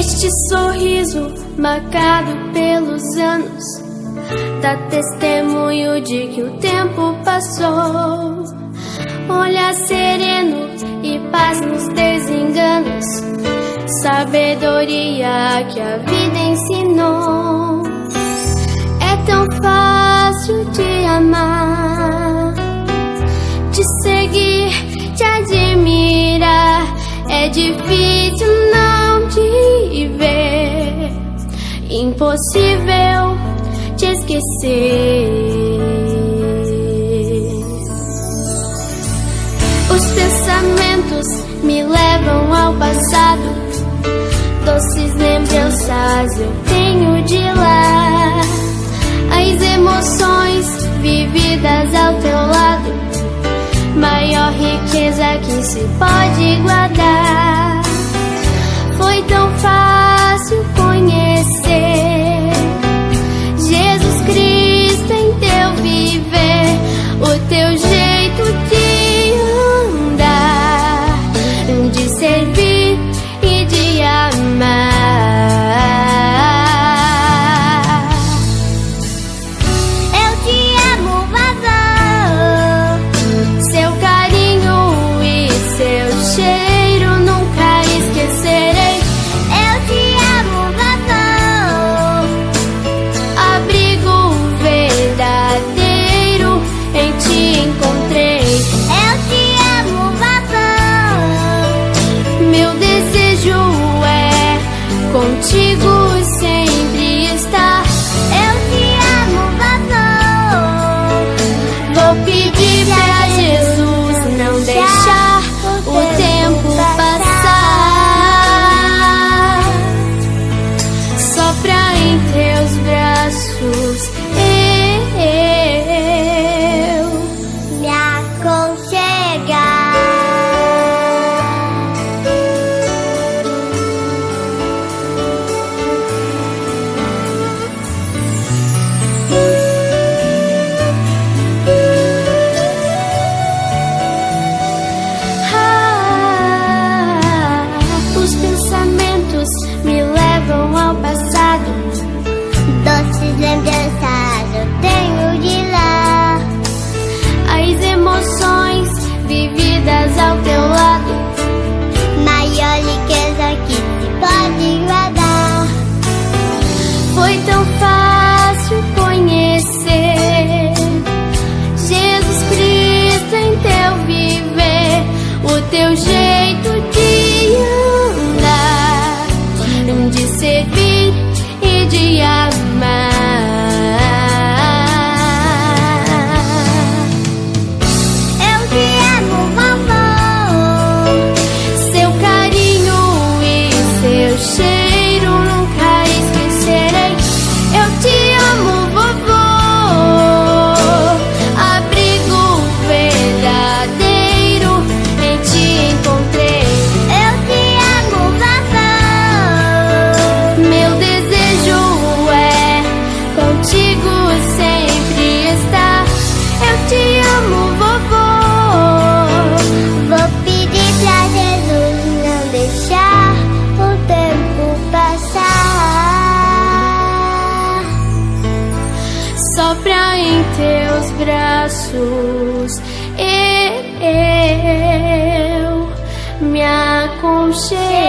Este sorriso marcado pelos anos dá testemunho de que o tempo passou. Olhar sereno e paz nos desenganos, sabedoria que a vida ensinou. É tão fácil te amar, te seguir, te admirar. É difícil não te ver, impossível te esquecer. Os pensamentos me levam ao passado, doces lembranças eu tenho de lá. As emoções vividas ao teu lado, maior riqueza que se pode guardar. Foi tão fácil conhecer Jesus Cristo em teu viver, o teu jeito de andar, de servir e de amar. Eu te amo, vovó, seu carinho e seu cheiro nunca esquecerei. Eu te amo, vovó, abrigo verdadeiro em ti encontrei. Eu te amo, vovó, meu desejo é contigo sempre estar. Eu te amo, vovó, vou pedir pra Jesus não deixar o tempo passar. Sopra em teus braços eu me aconchegar. Os pensamentos me levam ao passado, doces lembranças eu tenho de lá. As emoções vividas ao teu lado, maior riqueza que se pode guardar. Foi tão fácil conhecer Jesus Cristo em teu viver, o teu jeito de andar, de servir e de amar. Eu te amo, vovó, seu carinho e seu cheiro nunca esquecerei. Eu te amo, vovó, abrigo verdadeiro em ti encontrei. Eu te amo, vovó, meu desejo é contigo sempre estar. Eu te amo, vovó, vou pedir pra Jesus não deixar o tempo passar. Sopra em teus braços eu me aconchegar.